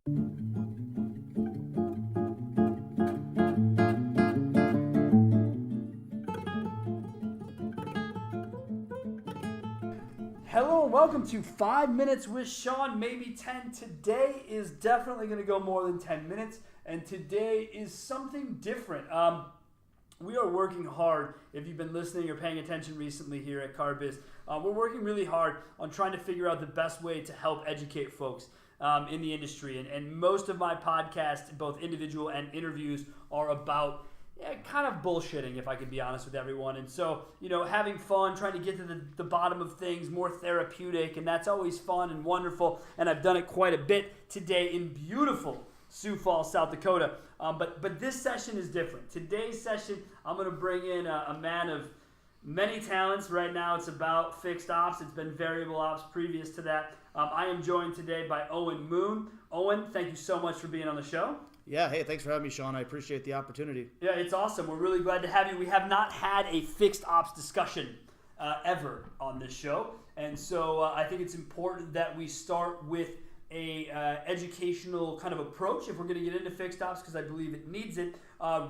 Hello and welcome to 5 Minutes with Sean, maybe 10. Today is definitely going to go more than 10 minutes, and today is something different. We are working hard, if you've been listening or paying attention recently here at CarBiz, we're working really hard on trying to figure out the best way to help educate folks in the industry. And most of my podcasts, both individual and interviews, are about kind of bullshitting, if I can be honest with everyone. And so, having fun, trying to get to the bottom of things, more therapeutic, and that's always fun and wonderful. And I've done it quite a bit today in beautiful Sioux Falls, South Dakota. But this session is different. Today's session, I'm going to bring in a man of many talents. Right now, it's about fixed ops. It's been variable ops previous to that. I am joined today by Owen Moon. Owen, thank you so much for being on the show. Yeah, hey, thanks for having me, Sean. I appreciate the opportunity. Yeah, it's awesome. We're really glad to have you. We have not had a fixed ops discussion ever on this show, and so I think it's important that we start with a educational kind of approach if we're going to get into fixed ops, because I believe it needs it.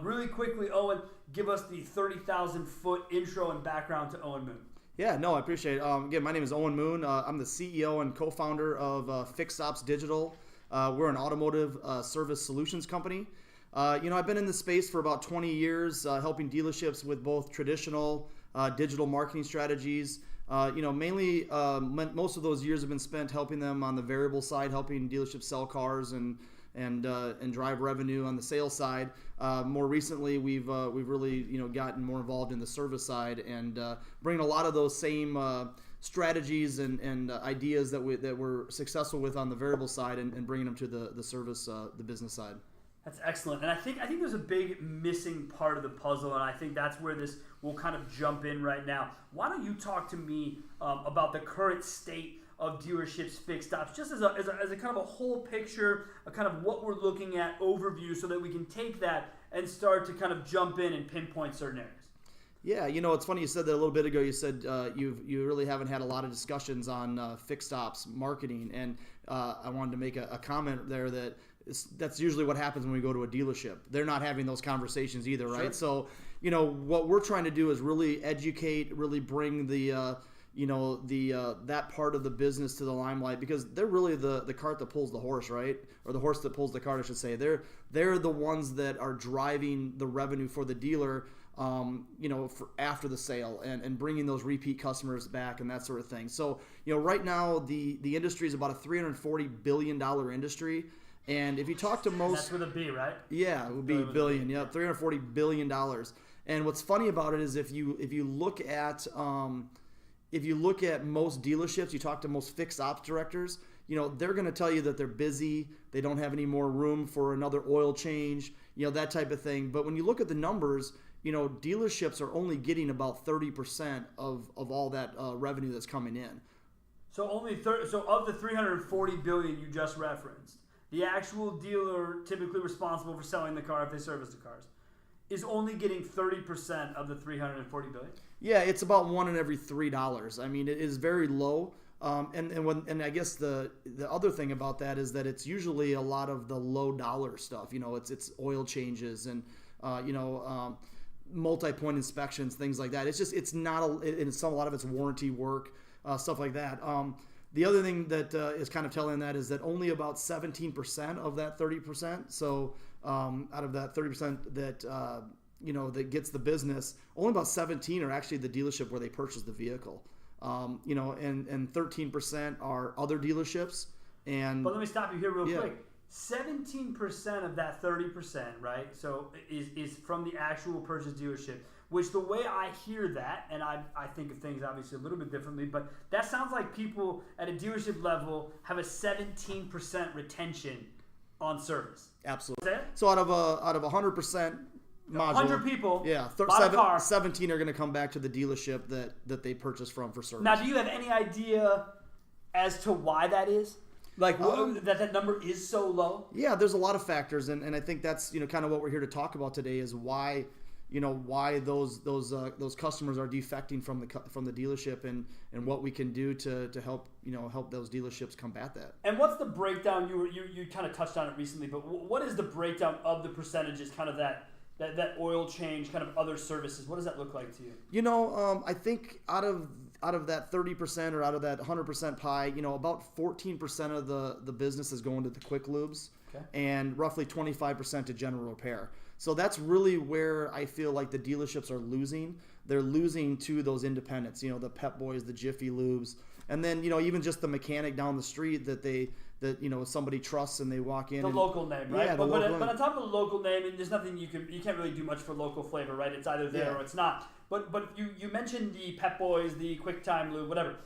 Really quickly, Owen, give us the 30,000-foot intro and background to Owen Moon. Yeah, no, I appreciate it. Again, my name is Owen Moon. I'm the CEO and co-founder of Fixed Ops Digital. We're an automotive service solutions company. I've been in this space for about 20 years, helping dealerships with both traditional digital marketing strategies. Mainly most of those years have been spent helping them on the variable side, helping dealerships sell cars and drive revenue on the sales side. More recently, we've really gotten more involved in the service side and bringing a lot of those same strategies and ideas that we're successful with on the variable side and bringing them to the service, the business side. That's excellent. And I think there's a big missing part of the puzzle, and I think that's where this will kind of jump in right now. Why don't you talk to me about the current state of dealerships fixed ops, just as a kind of a whole picture, a kind of what we're looking at overview, so that we can take that and start to kind of jump in and pinpoint certain areas. Yeah, it's funny you said that a little bit ago. You said you really haven't had a lot of discussions on fixed ops marketing, and I wanted to make a comment there that that's usually what happens when we go to a dealership. They're not having those conversations either, right? Sure. So, what we're trying to do is really educate, really bring the that part of the business to the limelight, because they're really the cart that pulls the horse, right? Or the horse that pulls the cart, I should say. They're the ones that are driving the revenue for the dealer, for after the sale and bringing those repeat customers back and that sort of thing. So, right now the industry is about a $340 billion industry. And if you talk to most... That's with a B, right? Yeah, it would be billion. Yeah, $340 billion. And what's funny about it is if you look at most dealerships, you talk to most fixed ops directors, they're going to tell you that they're busy, they don't have any more room for another oil change, that type of thing. But when you look at the numbers, dealerships are only getting about 30% of all that revenue that's coming in. So so of the $340 billion you just referenced, the actual dealer typically responsible for selling the car if they service the cars is only getting 30% of the $340 billion? Yeah, it's about $1 in every $3. I mean, it is very low. And I guess the other thing about that is that it's usually a lot of the low dollar stuff. It's oil changes and multi-point inspections, things like that. It's not a lot of it's warranty work, stuff like that. The other thing that is kind of telling that is that only about 17% of that 30%, so out of that 30% that that gets the business, only about 17 are actually the dealership where they purchase the vehicle. And 13% are other dealerships. But let me stop you here real quick. 17% of that 30%, right? So is from the actual purchase dealership. Which, the way I hear that, and I think of things obviously a little bit differently, but that sounds like people at a dealership level have a 17% retention on service. Absolutely. So out of 100% module, 100 people, bought a car. 17 are going to come back to the dealership that they purchased from for service. Now, do you have any idea as to why that is? Like that number is so low? Yeah, there's a lot of factors, and I think that's kind of what we're here to talk about today is why why those customers are defecting from the dealership, and what we can do to help help those dealerships combat that. And what's the breakdown? You kind of touched on it recently, but what is the breakdown of the percentages? Kind of that oil change, kind of other services. What does that look like to you? I think out of that 30% or out of that 100% pie, about 14% of the business is going to the quick lubes, and roughly 25% to general repair. So that's really where I feel like the dealerships are losing. They're losing to those independents, the Pep Boys, the Jiffy Lubes, and then even just the mechanic down the street that somebody trusts and they walk in. The local name, right? Yeah, but on top of the local name, and there's nothing you can't really do much for local flavor, right? It's either there or it's not. But you mentioned the Pep Boys, the Quick Time Lube, whatever.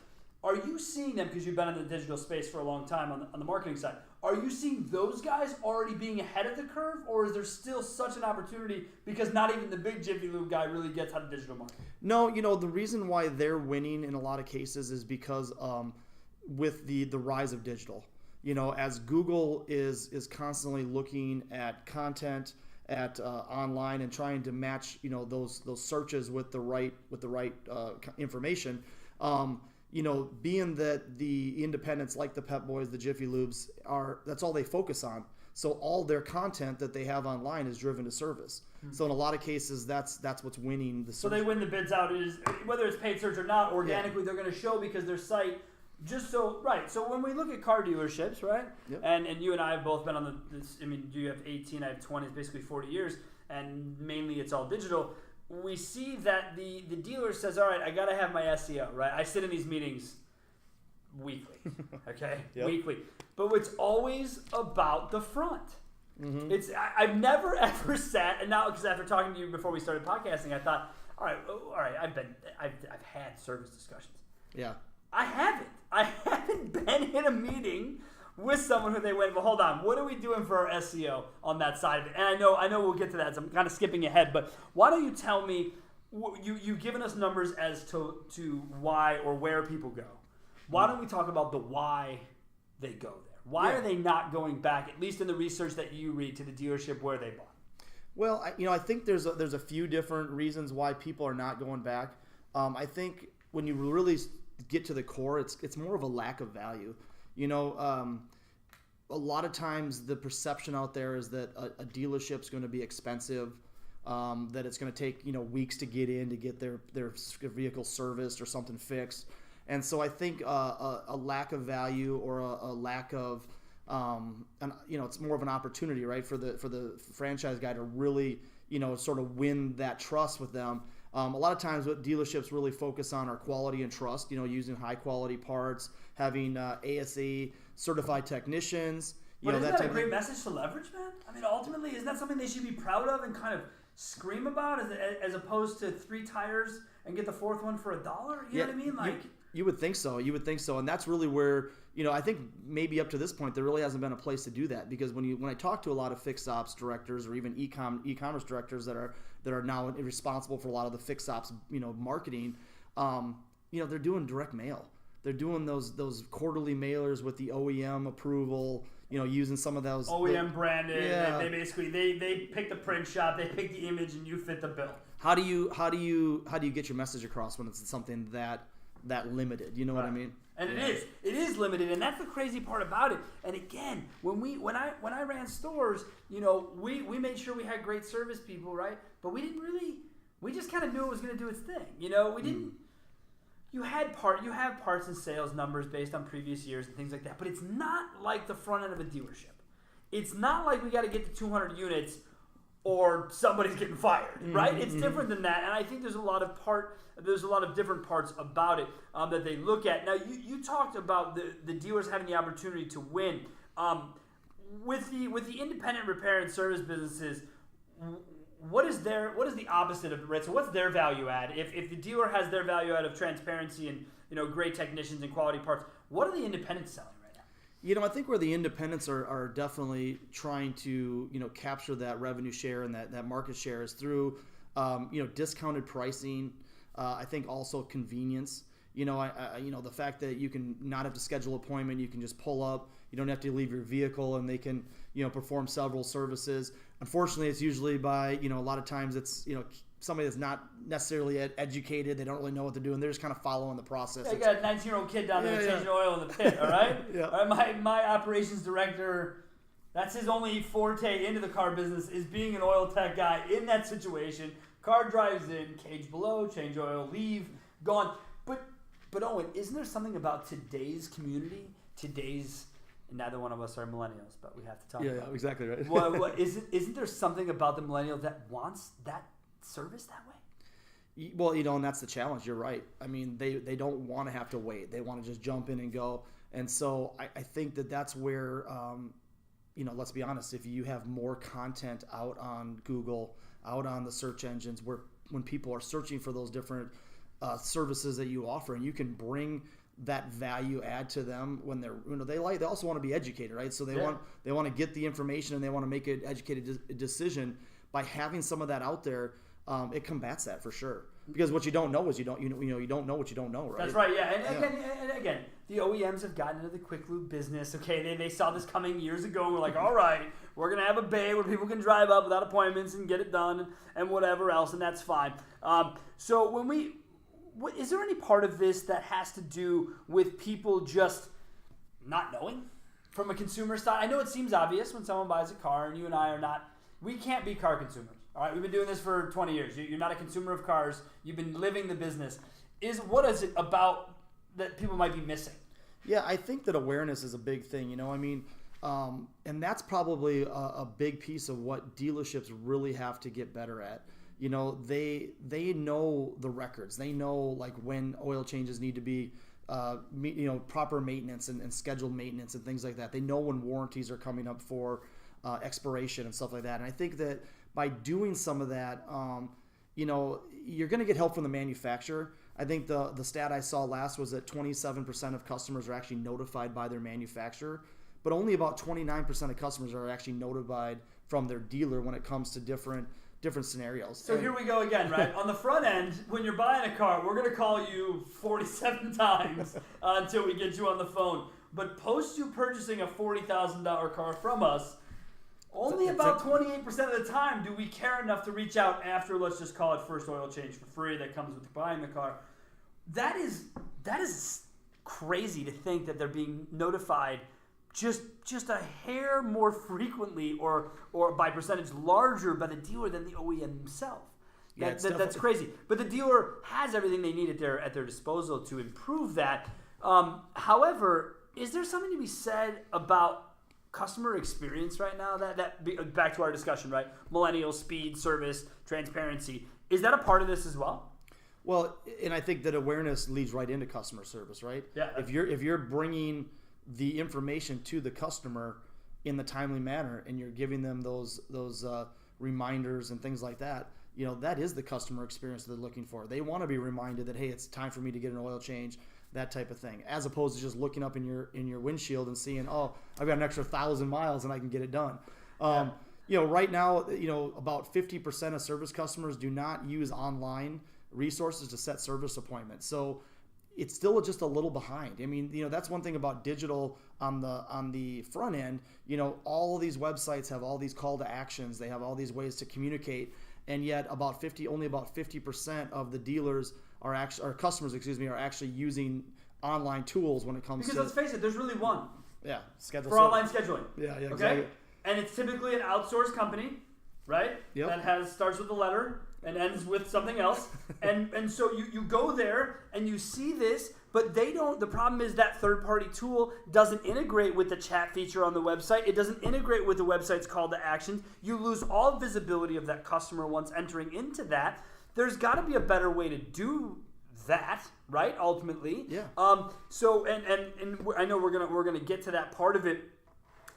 Are you seeing them, because you've been in the digital space for a long time on the marketing side, are you seeing those guys already being ahead of the curve, or is there still such an opportunity because not even the big Jiffy Lube guy really gets how to digital market? No, the reason why they're winning in a lot of cases is because with the rise of digital. As Google is constantly looking at content at online and trying to match those searches with the right information. Being that the independents like the Pep Boys, the Jiffy Lubes that's all they focus on. So all their content that they have online is driven to service. So in a lot of cases, that's what's winning the search. So they win the bids out. Whether it's paid search or not, organically they're going to show because their site. So when we look at car dealerships, right? Yep. And you and I have both been on you have 18, I have 20, it's basically 40 years, and mainly it's all digital. We see that the dealer says, all right, I got to have my SEO, right? I sit in these meetings weekly, okay? Yep. Weekly. But it's always about the front. Mm-hmm. I've never ever sat, and now because after talking to you before we started podcasting, I thought, all right, I've had service discussions. Yeah. I haven't been in a meeting with someone who they went, well, hold on, what are we doing for our SEO on that side of it? And I know we'll get to that, so I'm kind of skipping ahead, but why don't you tell me, you've given us numbers as to why or where people go. Why don't we talk about the why they go there? Why are they not going back, at least in the research that you read, to the dealership where they bought? Well, I think there's a few different reasons why people are not going back. I think when you really get to the core, it's more of a lack of value. A lot of times the perception out there is that a dealership's going to be expensive, that it's going to take weeks to get in to get their vehicle serviced or something fixed, and so I think a lack of value or a lack of it's more of an opportunity, right, for the franchise guy to really sort of win that trust with them. A lot of times what dealerships really focus on are quality and trust, using high quality parts, having ASE certified technicians. But isn't that a great message to leverage, man? I mean, ultimately, isn't that something they should be proud of and kind of scream about as opposed to 3 tires and get the 4th one for $1? You know what I mean? Like, you would think so. And that's really where, I think maybe up to this point, there really hasn't been a place to do that, because when I talk to a lot of fixed ops directors or even e-commerce directors that are now responsible for a lot of the fixed ops, marketing, they're doing direct mail. They're doing those quarterly mailers with the OEM approval, using some of those OEM branded. Yeah. They basically they pick the print shop, they pick the image, and you fit the bill. How do you get your message across when it's something that limited? You know what I mean? And it is limited, and that's the crazy part about it. And again, when I ran stores, we made sure we had great service people, right? But we just kind of knew it was going to do its thing. We didn't. You have parts and sales numbers based on previous years and things like that, but it's not like the front end of a dealership. It's not like we got to get to 200 units or somebody's getting fired, right? Mm-hmm. It's different than that, and I think there's a lot of different parts about it that they look at. Now, you talked about the dealers having the opportunity to win. With the independent repair and service businesses, what is the opposite of it, right? So what's their value add? If the dealer has their value add of transparency and great technicians and quality parts, what are the independents selling right now? I think where the independents are definitely trying to capture that revenue share and that market share is through discounted pricing. I think also convenience. The fact that you can not have to schedule an appointment, you can just pull up. You don't have to leave your vehicle, and they can perform several services. Unfortunately, it's usually by a lot of times it's somebody that's not necessarily educated. They don't really know what they're doing. They're just kind of following the process. I got a 19-year-old kid down there changing oil in the pit, all right? Yeah. All right, my operations director, that's his only forte into the car business, is being an oil tech guy in that situation. Car drives in, cage below, change oil, leave, gone. But Owen, isn't there something about today's community, neither one of us are millennials, but we have to talk about it. Yeah, exactly right. Isn't there something about the millennial that wants that service that way? Well, and that's the challenge. You're right. I mean, they don't want to have to wait. They want to just jump in and go. And so I think that's where, let's be honest, if you have more content out on Google, out on the search engines, when people are searching for those different services that you offer, and you can bring that value add to them when they also want to be educated, right? So they want to get the information and they want to make an educated decision. By having some of that out there, it combats that for sure. Because what you don't know is you don't know what you don't know, right? That's right, yeah. And again, the OEMs have gotten into the quick lube business. Okay, they saw this coming years ago. And we're like, all right, we're gonna have a bay where people can drive up without appointments and get it done and whatever else, and that's fine. So is there any part of this that has to do with people just not knowing from a consumer side? I know it seems obvious when someone buys a car, and you and I are not. We can't be car consumers. All right, we've been doing this for 20 years. You're not a consumer of cars. You've been living the business. What is it about that people might be missing? Yeah, I think that awareness is a big thing. And that's probably a big piece of what dealerships really have to get better at. They know the records. They know like when oil changes need to be, proper maintenance and scheduled maintenance and things like that. They know when warranties are coming up for expiration and stuff like that. And I think that by doing some of that, you're going to get help from the manufacturer. I think the stat I saw last was that 27% of customers are actually notified by their manufacturer, but only about 29% of customers are actually notified from their dealer when it comes to different scenarios. So here we go again, right? On the front end, when you're buying a car, we're going to call you 47 times until we get you on the phone. But post you purchasing a $40,000 car from us, only about 28% of the time do we care enough to reach out after, let's just call it first oil change for free that comes with buying the car. That is crazy to think that they're being notified just a hair more frequently or by percentage larger by the dealer than the OEM himself. That's crazy. But the dealer has everything they need at their disposal to improve that. However, is there something to be said about customer experience right now? That back to our discussion, right? Millennial, speed, service, transparency. Is that a part of this as well? Well, and I think that awareness leads right into customer service, right? Yeah. If you're bringing the information to the customer in the timely manner, and you're giving them those reminders and things like that, that is the customer experience that they're looking for. They want to be reminded that, hey, it's time for me to get an oil change, that type of thing, as opposed to just looking up in your windshield and seeing, oh, I've got an extra 1,000 miles and I can get it done. Right now, about 50% of service customers do not use online resources to set service appointments. So it's still just a little behind. I mean, that's one thing about digital on the front end. All of these websites have all these call to actions. They have all these ways to communicate, and yet only about 50% of the dealers customers are actually using online tools when it comes because to. Let's face it, there's really one. Yeah, schedule for online scheduling. Yeah, okay? Exactly. And it's typically an outsourced company, right? Yep. That starts with a letter and ends with something else. and so you go there and you see this, but they don't. The problem is that third-party tool doesn't integrate with the chat feature on the website. It doesn't integrate with the website's call to action. You lose all visibility of that customer once entering into that. There's got to be a better way to do that, right? Ultimately. Yeah. So and I know we're gonna get to that part of it.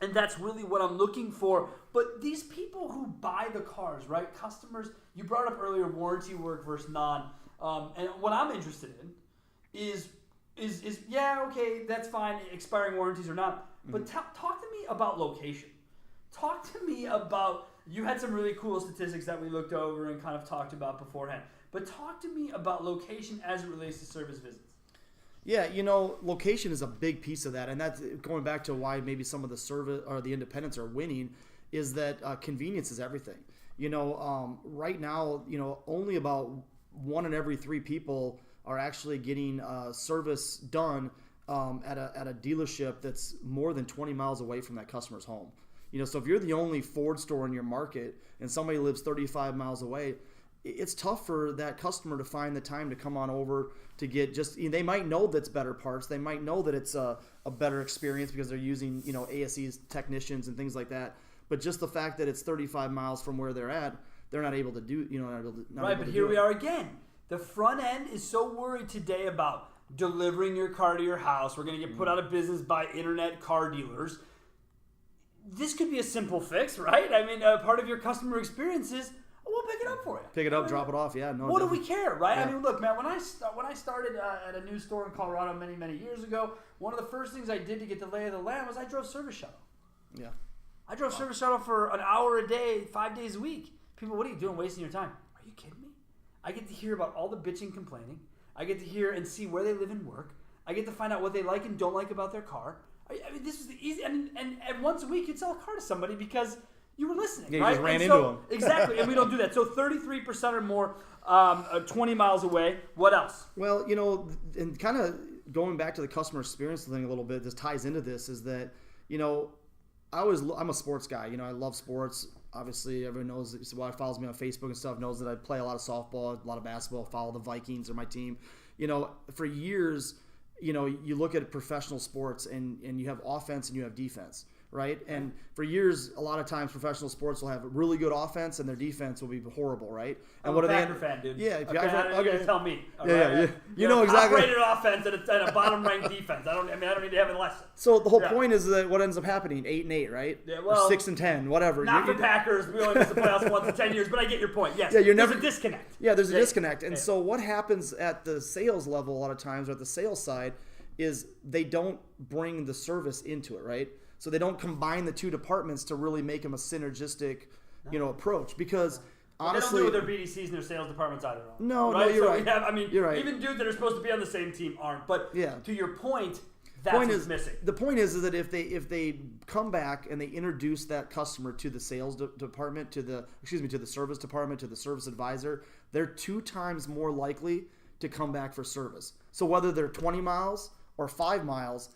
And that's really what I'm looking for. But these people who buy the cars, right? Customers, you brought up earlier warranty work versus non. And what I'm interested in is yeah, okay, that's fine, expiring warranties or not. But talk to me about location. Talk to me about, you had some really cool statistics that we looked over and kind of talked about beforehand. But talk to me about location as it relates to service visits. Yeah, location is a big piece of that, and that's going back to why maybe some of the service or the independents are winning, is that convenience is everything. Right now, only about 1 in every 3 people are actually getting service done at a dealership that's more than 20 miles away from that customer's home. So if you're the only Ford store in your market and somebody lives 35 miles away, it's tough for that customer to find the time to come on over to get they might know that's better parts. They might know that it's a better experience because they're using, ASE's technicians and things like that. But just the fact that it's 35 miles from where they're at, they're not able to do, Right, but here we are again. The front end is so worried today about delivering your car to your house. We're going to get put out of business by internet car dealers. This could be a simple fix, right? I mean, part of your customer experience is, we'll pick it up for you. Pick it up, drop it off. Yeah, no. What do we care, right? Yeah. I mean, look, man. When I started at a new store in Colorado many years ago, one of the first things I did to get the lay of the land was I drove service shuttle. Yeah. I drove service shuttle for an hour a day, 5 days a week. People, what are you doing, wasting your time? Are you kidding me? I get to hear about all the bitching, complaining. I get to hear and see where they live and work. I get to find out what they like and don't like about their car. I mean, this is the easy. And once a week, you'd sell a car to somebody because you were listening, yeah, right? You just ran into them. Exactly, and we don't do that. So 33% or more, 20 miles away. What else? Well, and kind of going back to the customer experience thing a little bit, this ties into this, is that, I'm a sports guy. I love sports. Obviously, everyone knows who follows me on Facebook and stuff knows that I play a lot of softball, a lot of basketball, follow the Vikings, are my team. For years, you look at professional sports and you have offense and you have defense, right? And for years, a lot of times professional sports will have really good offense and their defense will be horrible, right? And I'm a Packer fan, dude. Yeah. Okay. Tell me. Yeah. You know exactly. Top-rated offense and a bottom-ranked defense. I don't need to have a lesson. So the whole point is that what ends up happening, 8-8, right? Yeah, well, or 6-10, whatever. Not for Packers. We only missed the playoffs once in 10 years, but I get your point. Yes. Yeah, there's a disconnect. Yeah, there's a disconnect. And so what happens at the sales level a lot of times, or at the sales side, is they don't bring the service into it, right? So they don't combine the two departments to really make them a synergistic, approach. Because honestly, they don't do with their BDCs and their sales departments either. No, right? You're so right. You're right. Even dudes that are supposed to be on the same team aren't. But to your point, that's what's missing. The point is that if they come back and they introduce that customer to the sales department, to the service department, to the service advisor, they're 2 times more likely to come back for service. So whether they're 20 miles or 5 miles,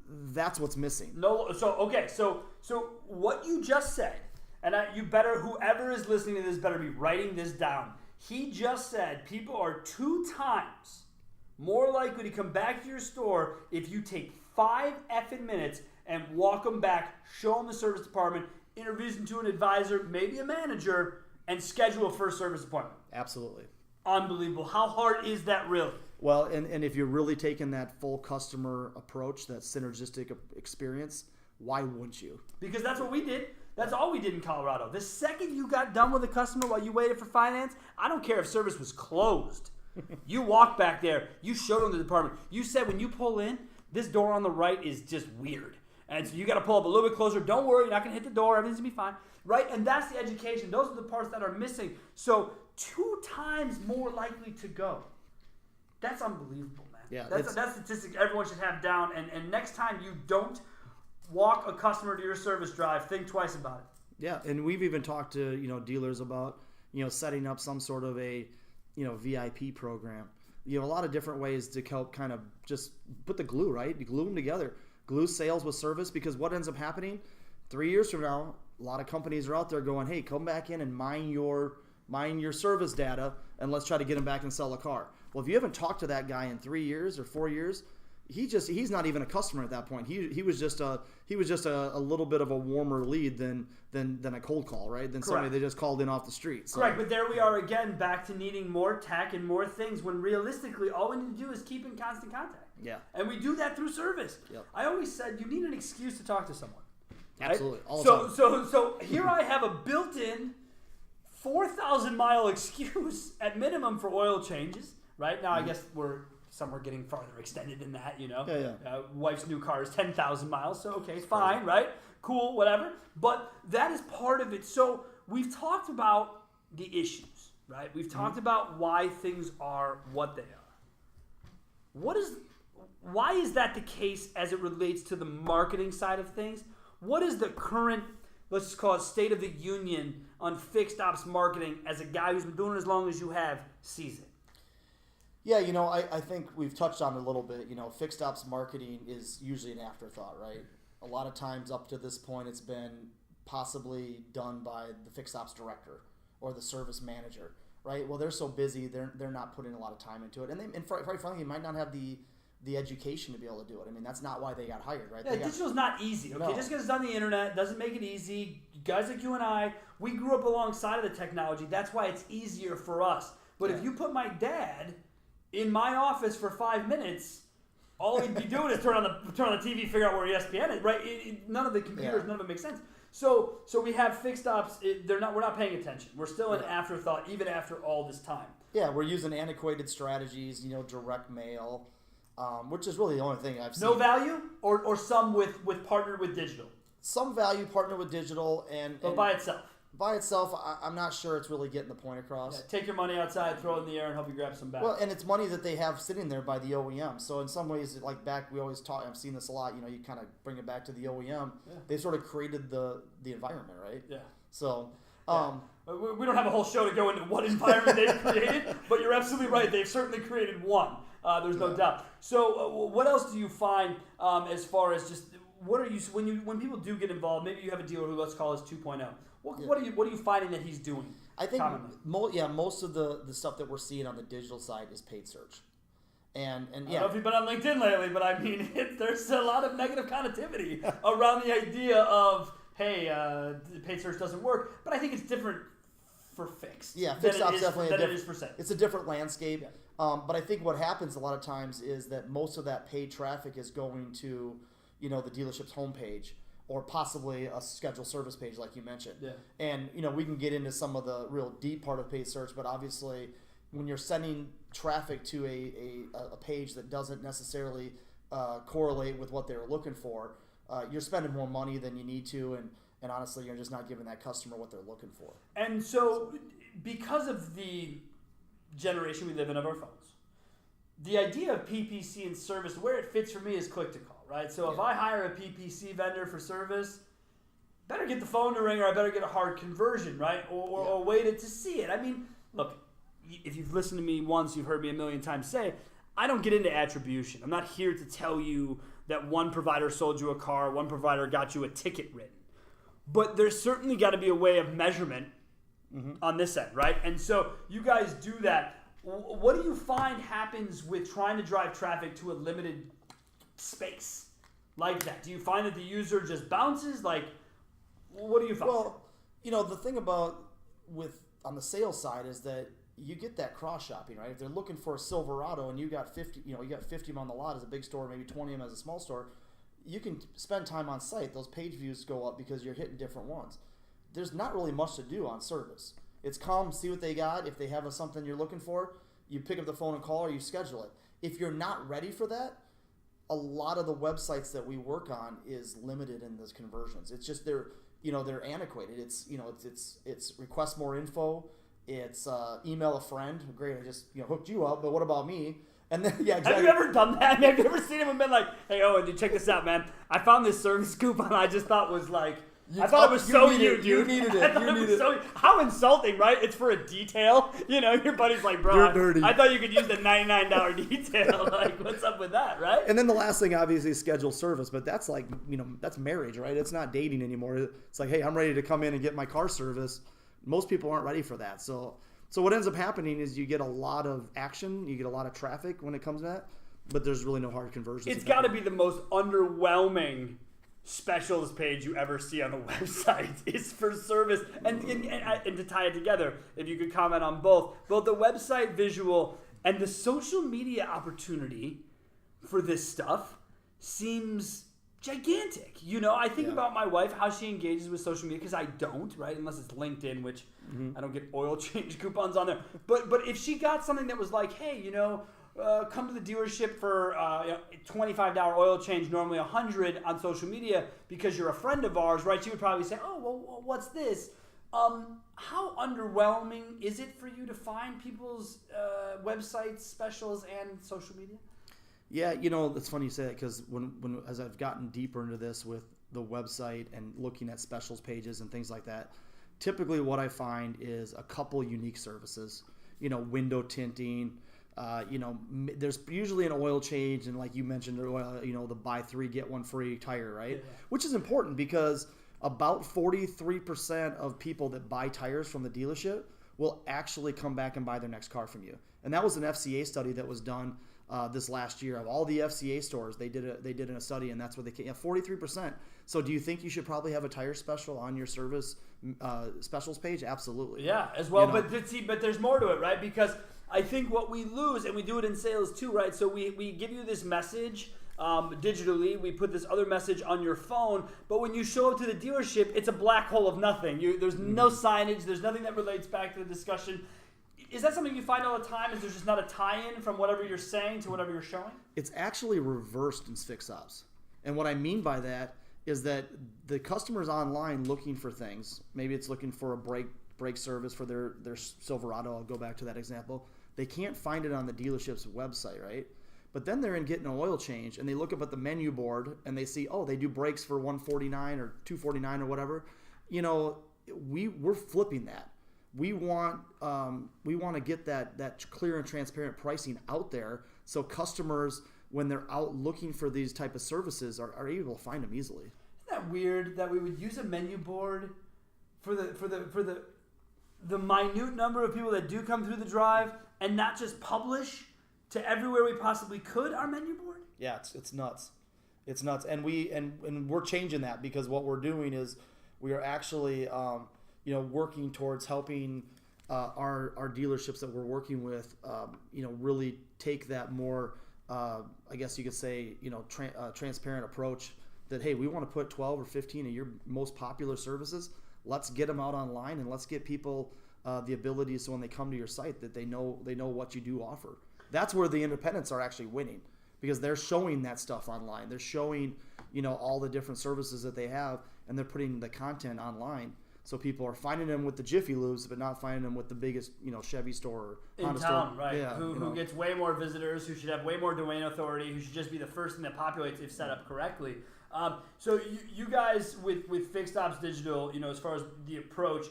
that's what's missing. No, so what you just said, and whoever is listening to this better be writing this down. He just said people are 2 times more likely to come back to your store if you take 5 effing minutes and walk them back, show them the service department, introduce them to an advisor, maybe a manager, and schedule a first service appointment. Absolutely. Unbelievable. How hard is that really? Well, and if you're really taking that full customer approach, that synergistic experience, why wouldn't you? Because that's what we did. That's all we did in Colorado. The second you got done with a customer while you waited for finance, I don't care if service was closed. You walked back there. You showed them the department. You said when you pull in, this door on the right is just weird. And so you got to pull up a little bit closer. Don't worry, you're not going to hit the door. Everything's going to be fine. Right? And that's the education. Those are the parts that are missing. So 2 times more likely to go. That's unbelievable, man. Yeah, that's a statistic everyone should have down. And next time you don't walk a customer to your service drive, think twice about it. Yeah, and we've even talked to dealers about setting up some sort of a VIP program. A lot of different ways to help kind of just put the glue, right? You glue them together. Glue sales with service, because what ends up happening 3 years from now, a lot of companies are out there going, hey, come back in and mine your service data and let's try to get them back and sell a car. Well, if you haven't talked to that guy in 3 years or 4 years, he's not even a customer at that point. He was just a little bit of a warmer lead than a cold call, right? Than somebody they just called in off the street. So. Correct, but there we are again, back to needing more tech and more things when realistically all we need to do is keep in constant contact. Yeah. And we do that through service. Yep. I always said you need an excuse to talk to someone. Right? Absolutely. All the time. So here I have a built-in 4,000-mile excuse at minimum for oil changes. Right now, I guess some are getting farther extended than that. Yeah. Wife's new car is 10,000 miles, so okay, fine, right? Cool, whatever. But that is part of it. So we've talked about the issues, right? We've talked about why things are what they are. Why is that the case as it relates to the marketing side of things? What is the current let's just call it state of the union on fixed ops marketing as a guy who's been doing it as long as you have sees it? Yeah, I think we've touched on it a little bit. Fixed ops marketing is usually an afterthought, right? A lot of times up to this point, it's been possibly done by the fixed ops director or the service manager, right? Well, they're so busy, they're not putting a lot of time into it, and quite frankly, you might not have the education to be able to do it. I mean, that's not why they got hired, right? Yeah, digital's not easy. Okay, No. just because it's on the internet doesn't make it easy. Guys like you and I, we grew up alongside of the technology. That's why it's easier for us. But if you put my dad in my office for 5 minutes, all he'd be doing is turn on the TV, figure out where ESPN is. Right? None of the computers, none of it makes sense. So we have fixed ops. We're not paying attention. We're still an afterthought, even after all this time. Yeah, we're using antiquated strategies. Direct mail, which is really the only thing I've seen. No value, or some with partnered with digital. Some value partnered with digital, But by itself. By itself, I'm not sure it's really getting the point across. Yeah, take your money outside, throw it in the air, and hope you grab some back. Well, and it's money that they have sitting there by the OEM. So in some ways, like back, we always talk. I've seen this a lot. You kind of bring it back to the OEM. Yeah. They sort of created the environment, right? Yeah. So. We don't have a whole show to go into what environment they've created, but you're absolutely right. They've certainly created one. There's no doubt. So what else do you find as far as just what are you when people do get involved? Maybe you have a dealer who let's call us 2.0. What are you finding that he's doing? I think most of the stuff that we're seeing on the digital side is paid search. And I don't know if you've been on LinkedIn lately, but I mean, there's a lot of negative connotivity around the idea of, hey, paid search doesn't work. But I think it's different for fixed. Yeah, fixed ops definitely it is for sale. It's a different landscape. Yeah. But I think what happens a lot of times is that most of that paid traffic is going to, the dealership's homepage or possibly a scheduled service page like you mentioned. Yeah. And, we can get into some of the real deep part of paid search, but obviously when you're sending traffic to a page that doesn't necessarily correlate with what they were looking for, you're spending more money than you need to, and honestly, you're just not giving that customer what they're looking for. And so because of the generation we live in of our phones, the idea of PPC and service, where it fits for me is click to call, right? So if I hire a PPC vendor for service, better get the phone to ring or I better get a hard conversion, right? Or wait to see it. I mean, look, if you've listened to me once, you've heard me a million times say, I don't get into attribution. I'm not here to tell you that one provider sold you a car, one provider got you a ticket written. But there's certainly got to be a way of measurement on this end, right? And so you guys do that. What do you find happens with trying to drive traffic to a limited space like that? Do you find that the user just bounces? Like, what do you find? Well, the thing about on the sales side is that you get that cross shopping, right? If they're looking for a Silverado and you got 50, you got 50 of them on the lot as a big store, maybe 20 of them as a small store, you can spend time on site. Those page views go up because you're hitting different ones. There's not really much to do on service. It's come, see what they got. If they have something you're looking for, you pick up the phone and call or you schedule it. If you're not ready for that, a lot of the websites that we work on is limited in those conversions. It's just they're antiquated. It's it's request more info. It's email a friend. Great, I just hooked you up, but what about me? And then exactly. Have you ever done that? Have you ever seen him and been like, "Hey Owen, dude, check this out, man. I found this service coupon. I just thought was like." I thought it was so you, dude. You needed it. You needed it. How insulting, right? It's for a detail. Your buddy's like, bro, you're dirty. I thought you could use the $99 detail. Like, what's up with that, right? And then the last thing, obviously, is scheduled service. But that's like, that's marriage, right? It's not dating anymore. It's like, hey, I'm ready to come in and get my car service. Most people aren't ready for that. So what ends up happening is you get a lot of action. You get a lot of traffic when it comes to that. But there's really no hard conversions. It's got to be the most underwhelming specials page you ever see on the website is for service. And to tie it together, if you could comment on both the website visual and the social media opportunity for this stuff seems gigantic. I think about my wife, how she engages with social media, because I don't, right? Unless it's LinkedIn, which I don't get oil change coupons on there. But if she got something that was like, hey, come to the dealership for $25 oil change, normally $100 on social media because you're a friend of ours, right? She would probably say, oh, well, what's this? How underwhelming is it for you to find people's websites, specials, and social media? Yeah, it's funny you say that because when as I've gotten deeper into this with the website and looking at specials pages and things like that, typically what I find is a couple unique services. Window tinting. There's usually an oil change, and like you mentioned, the buy 3 get 1 free tire, right? Yeah. Which is important because about 43% of people that buy tires from the dealership will actually come back and buy their next car from you. And that was an FCA study that was done this last year of all the FCA stores. They did a study, and that's what they came. 43%. So do you think you should probably have a tire special on your service specials page? Absolutely. Yeah, as well. But there's more to it, right? Because I think what we lose, and we do it in sales too, right? So we give you this message digitally, we put this other message on your phone, but when you show up to the dealership, it's a black hole of nothing. There's no signage, there's nothing that relates back to the discussion. Is that something you find all the time? Is there just not a tie-in from whatever you're saying to whatever you're showing? It's actually reversed in fix ops. And what I mean by that is that the customer's online looking for things. Maybe it's looking for a brake service for their Silverado. I'll go back to that example. They can't find it on the dealership's website, right? But then they're in getting an oil change, and they look up at the menu board, and they see, they do brakes for $149 or $249 or whatever. We're flipping that. We want to get that clear and transparent pricing out there, so customers, when they're out looking for these type of services, are able to find them easily. Isn't that weird that we would use a menu board for the minute number of people that do come through the drive, and not just publish to everywhere we possibly could our menu board? Yeah, it's nuts. It's nuts, and we're changing that, because what we're doing is we are actually working towards helping our dealerships that we're working with really take that more I guess you could say transparent approach, that hey, we want to put 12 or 15 of your most popular services. Let's get them out online, and let's get people the ability, so when they come to your site, that they know what you do offer. That's where the independents are actually winning, because they're showing that stuff online. They're showing all the different services that they have, and they're putting the content online. So people are finding them with the Jiffy Lubes, but not finding them with the biggest, Chevy store or Honda in town, store. right? Yeah, who gets way more visitors, who should have way more domain authority, who should just be the first thing that populates if set up correctly. So you guys with Fixed Ops Digital, as far as the approach,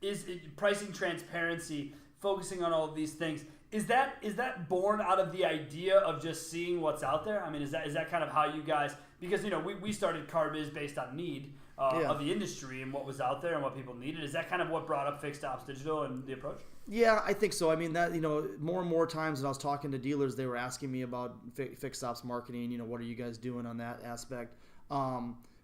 is pricing transparency, focusing on all of these things. Is that born out of the idea of just seeing what's out there? I mean, is that kind of how you guys? Because we started CarBiz based on need of the industry and what was out there and what people needed. Is that kind of what brought up Fixed Ops Digital and the approach? Yeah, I think so. I mean, that more and more times when I was talking to dealers, they were asking me about Fixed Ops marketing. What are you guys doing on that aspect?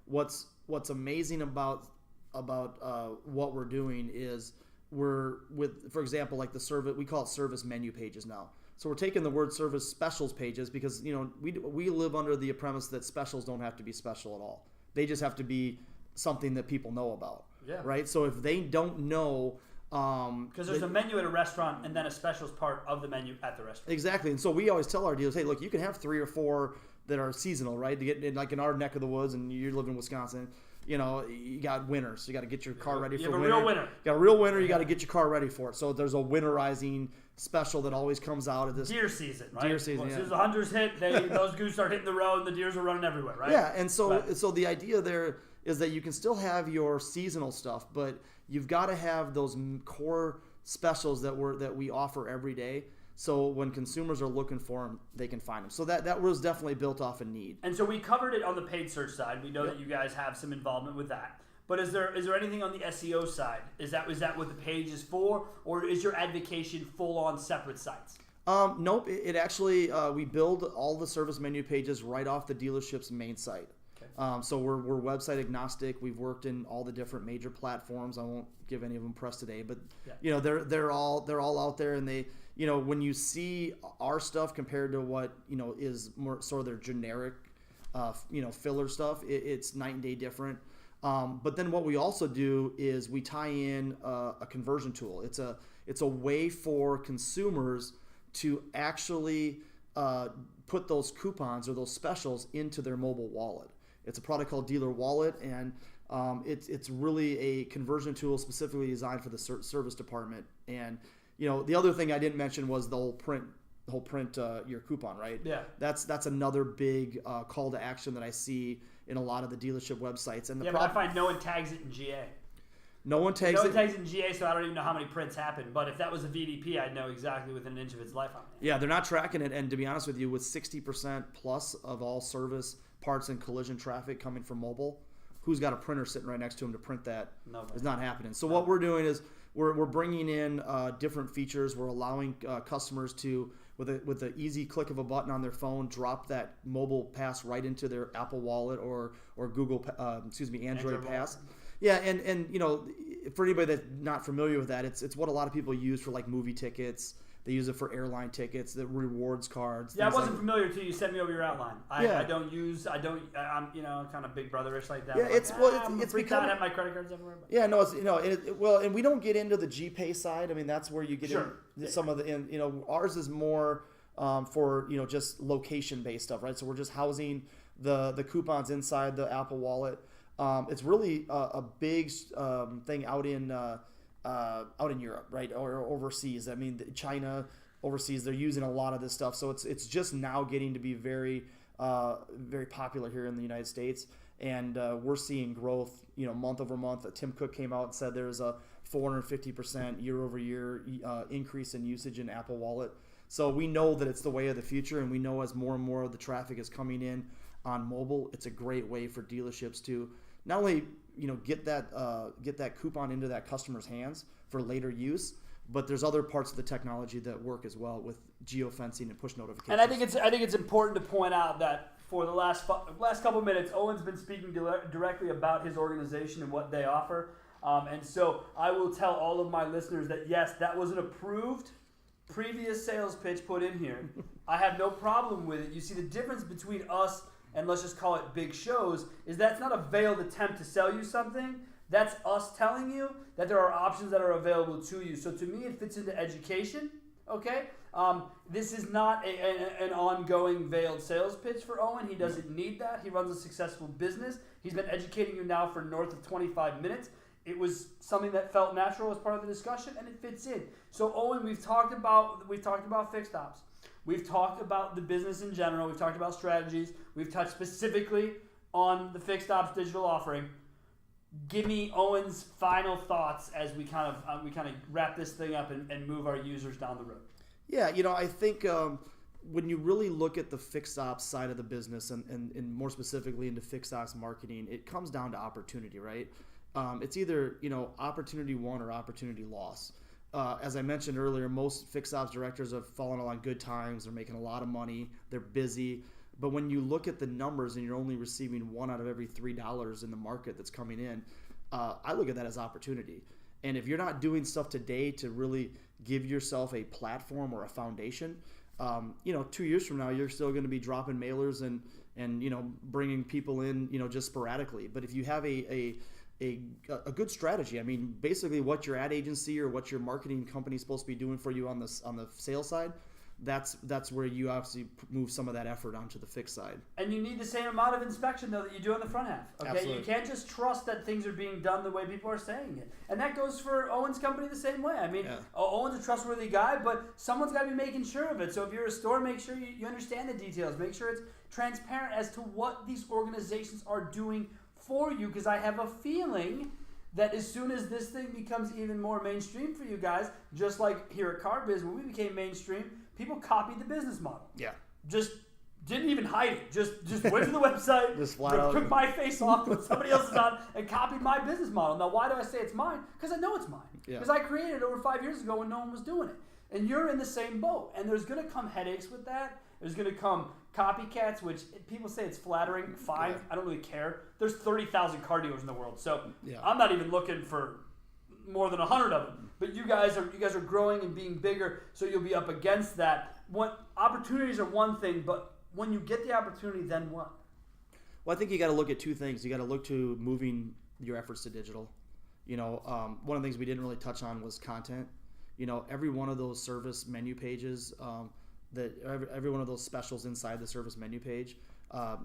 What's amazing about what we're doing is we're with, for example, like the service, we call it service menu pages now. So we're taking the word service specials pages, because we live under the premise that specials don't have to be special at all. They just have to be something that people know about. Yeah. Right. So if they don't know, because there's a menu at a restaurant and then a specials part of the menu at the restaurant. Exactly. And so we always tell our dealers, hey, look, you can have 3 or 4 that are seasonal, right? To get in, like in our neck of the woods, and you live in Wisconsin. You got winter, so you got to get your car ready for winter. You have a real winter. You got a real winter, you got to get your car ready for it. So there's a winterizing special that always comes out at this deer season, right? Deer season, As soon as the hunters hit, those goose start hitting the road, and the deers are running everywhere, right? Yeah, and so the idea there is that you can still have your seasonal stuff, but you've got to have those core specials that we offer every day. So when consumers are looking for them, they can find them. So that was definitely built off a need. And so we covered it on the paid search side. We know that you guys have some involvement with that. But is there anything on the SEO side? Is that what the page is for, or is your advocation full on separate sites? Nope. It actually we build all the service menu pages right off the dealership's main site. Okay. So we're website agnostic. We've worked in all the different major platforms. I won't give any of them press today, but they're all out there, and they. When you see our stuff compared to what, is more sort of their generic, filler stuff, it's night and day different. But then what we also do is we tie in a conversion tool. It's a way for consumers to actually put those coupons or those specials into their mobile wallet. It's a product called Dealer Wallet, and it's really a conversion tool specifically designed for the service department. And the other thing I didn't mention was the whole print print your coupon, right? Yeah. That's another big call to action that I see in a lot of the dealership websites. And but I find no one tags it in GA. No one tags it in GA, so I don't even know how many prints happen. But if that was a VDP, I'd know exactly within an inch of its life on it. Yeah, they're not tracking it. And to be honest with you, with 60% plus of all service, parts, and collision traffic coming from mobile, who's got a printer sitting right next to him to print that? Nobody. Is not happening. So what we're doing is we're bringing in different features. We're allowing customers to, with the easy click of a button on their phone, drop that mobile pass right into their Apple Wallet or Google, Android Pass. Wallet. Yeah, and for anybody that's not familiar with that, it's what a lot of people use for like movie tickets. They use it for airline tickets, the rewards cards. Yeah, I wasn't familiar until you sent me over your outline. I'm kind of big brotherish like that. Yeah, it's becoming. I have my credit cards everywhere. But. Yeah, no, and we don't get into the GPay side. I mean, that's where you get in some of the. Ours is more for just location based stuff, right? So we're just housing the coupons inside the Apple Wallet. It's really a big thing out in Europe, right, or overseas. I mean, China, overseas, they're using a lot of this stuff. So it's just now getting to be very, very popular here in the United States, and we're seeing growth, month over month. Tim Cook came out and said there's a 450% year-over-year increase in usage in Apple Wallet. So we know that it's the way of the future, and we know as more and more of the traffic is coming in on mobile, it's a great way for dealerships to not only get that coupon into that customer's hands for later use, but there's other parts of the technology that work as well with geofencing and push notifications. And I think it's important to point out that for the last couple of minutes, Owen's been speaking directly about his organization and what they offer. And so I will tell all of my listeners that yes, that was an approved previous sales pitch put in here. I have no problem with it. You see, the difference between us and let's just call it big shows, is that's not a veiled attempt to sell you something. That's us telling you that there are options that are available to you. So to me, it fits into education, okay? This is not an ongoing veiled sales pitch for Owen. He doesn't need that. He runs a successful business. He's been educating you now for north of 25 minutes. It was something that felt natural as part of the discussion, and it fits in. So Owen, we've talked about fixed ops. We've talked about the business in general. We've talked about strategies. We've touched specifically on the fixed ops digital offering. Give me Owen's final thoughts as we kind of wrap this thing up and move our users down the road. Yeah, I think when you really look at the fixed ops side of the business and more specifically into fixed ops marketing, it comes down to opportunity, right? It's either opportunity won or opportunity lost. As I mentioned earlier, most fixed ops directors have fallen on good times. They're making a lot of money. They're busy. But when you look at the numbers and you're only receiving $1 out of every $3 in the market that's coming in, I look at that as opportunity. And if you're not doing stuff today to really give yourself a platform or a foundation, 2 years from now, you're still going to be dropping mailers and bringing people in, just sporadically. But if you have a good strategy. I mean, basically what your ad agency or what your marketing company is supposed to be doing for you on the sales side, that's where you obviously move some of that effort onto the fixed side. And you need the same amount of inspection, though, that you do on the front half. Okay, absolutely. You can't just trust that things are being done the way people are saying it. And that goes for Owen's company the same way. I mean, Owen's a trustworthy guy, but someone's got to be making sure of it. So if you're a store, make sure you understand the details. Make sure it's transparent as to what these organizations are doing for you, because I have a feeling that as soon as this thing becomes even more mainstream for you guys, just like here at CarBiz, when we became mainstream, people copied the business model. Yeah. Just didn't even hide it. Just went to the website, just took my face off, put somebody else's on, and copied my business model. Now, why do I say it's mine? Because I know it's mine. Because I created it over 5 years ago when no one was doing it. And you're in the same boat. And there's going to come headaches with that. There's going to come copycats, which people say it's flattering. Fine. Yeah. I don't really care. There's 30,000 car dealers in the world. So I'm not even looking for more than 100 of them. But you guys are growing and being bigger, so you'll be up against that. Opportunities are one thing, but when you get the opportunity, then what? Well, I think you got to look at two things. You got to look to moving your efforts to digital. One of the things we didn't really touch on was content. Every one of those service menu pages, every one of those specials inside the service menu page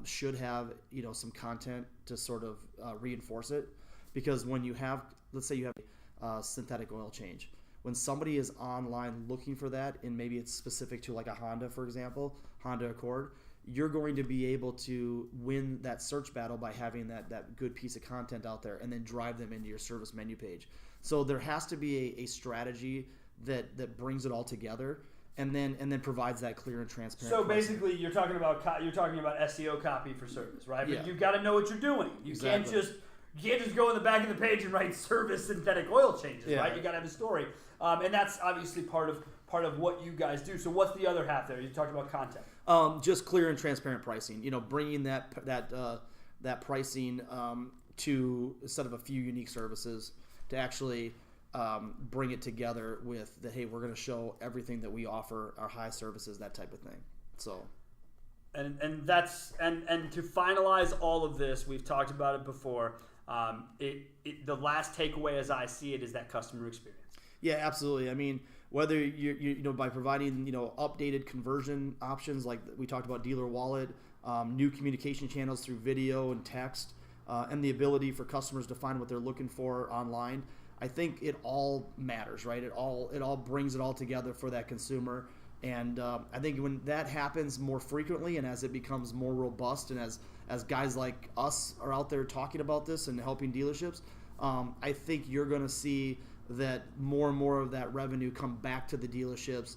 should have some content to sort of reinforce it. Because when you have, let's say you have a synthetic oil change, when somebody is online looking for that, and maybe it's specific to like a Honda, for example, Honda Accord, you're going to be able to win that search battle by having that good piece of content out there and then drive them into your service menu page. So there has to be a strategy that brings it all together and then provides that clear and transparent. So basically, you're talking about SEO copy for service, right? But Yeah. you've got to know what you're doing. You can't just go in the back of the page and write service synthetic oil changes, right? You got to have a story, and that's obviously part of what you guys do. So what's the other half there? You talked about content. Just clear and transparent pricing. Bringing that pricing to, instead of a few unique services, to actually bring it together with the, hey, we're going to show everything that we offer, our high services, that type of thing. So, and to finalize all of this, we've talked about it before. The last takeaway, as I see it, is that customer experience. Yeah, absolutely. I mean, whether you by providing updated conversion options like we talked about, dealer wallet, new communication channels through video and text, and the ability for customers to find what they're looking for online, I think it all matters, right? It all brings it all together for that consumer. And I think when that happens more frequently, and as it becomes more robust, and as guys like us are out there talking about this and helping dealerships, I think you're going to see that more and more of that revenue come back to the dealerships,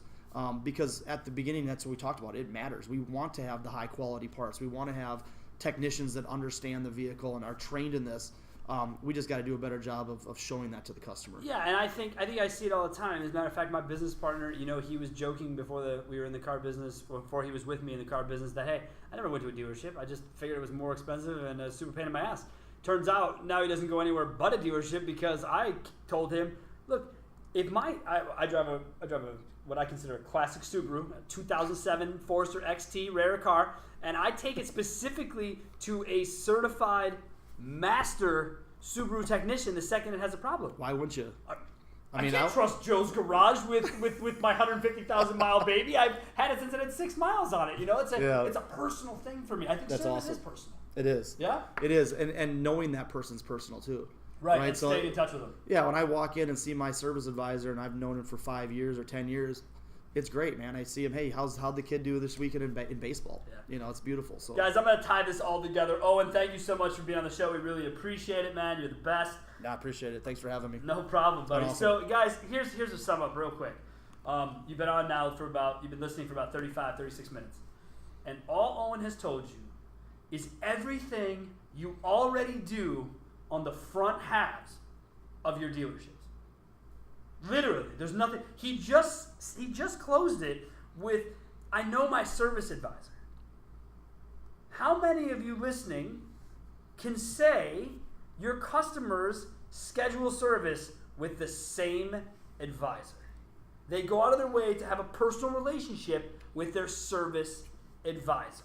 because at the beginning, that's what we talked about. It matters. We want to have the high quality parts. We want to have technicians that understand the vehicle and are trained in this. We just got to do a better job of showing that to the customer. Yeah, and I think I see it all the time. As a matter of fact, my business partner, he was joking before we were in the car business, before he was with me in the car business, that, hey, I never went to a dealership. I just figured it was more expensive and a super pain in my ass. Turns out now he doesn't go anywhere but a dealership, because I told him, look, if I drive a what I consider a classic Subaru, a 2007 Forester XT, rare car, and I take it specifically to a certified master Subaru technician the second it has a problem. Why wouldn't you? I can't trust Joe's garage with my 150,000 mile baby. I've had it since it had 6 miles on it. It's a personal thing for me. I think that's service awesome. is personal. It is. Yeah? It is. And knowing that person's personal too. Right? And so, staying in touch with them. Yeah, when I walk in and see my service advisor and I've known him for 5 years or 10 years, it's great, man. I see him, hey, how'd the kid do this weekend in baseball? Yeah. It's beautiful. So, guys, I'm going to tie this all together. Owen, thank you so much for being on the show. We really appreciate it, man. You're the best. I appreciate it. Thanks for having me. No problem, buddy. Awesome. So, guys, here's a sum up real quick. You've been on now you've been listening for about 35, 36 minutes. And all Owen has told you is everything you already do on the front halves of your dealerships. Literally, there's nothing. He just closed it with, I know my service advisor. How many of you listening can say your customers schedule service with the same advisor? They go out of their way to have a personal relationship with their service advisor.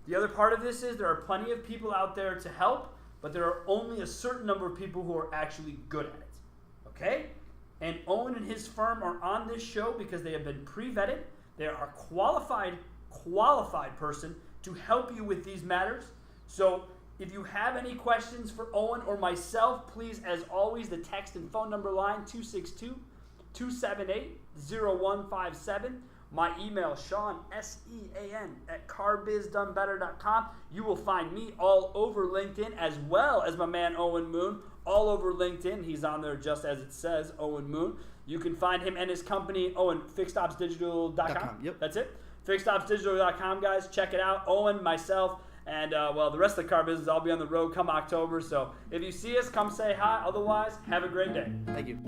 The other part of this is there are plenty of people out there to help, but there are only a certain number of people who are actually good at it. Okay? And Owen and his firm are on this show because they have been pre-vetted. They are a qualified person to help you with these matters. So if you have any questions for Owen or myself, please, as always, the text and phone number line, 262-278-0157. My email, Sean, SEAN, @carbizdonebetter.com. You will find me all over LinkedIn, as well as my man Owen Moon, all over LinkedIn. He's on there just as it says, Owen Moon. You can find him and his company, Owen, fixedopsdigital.com. Yep. That's it. Fixedopsdigital.com, guys. Check it out. Owen, myself, and the rest of the car business, I'll be on the road come October. So if you see us, come say hi. Otherwise, have a great day. Thank you.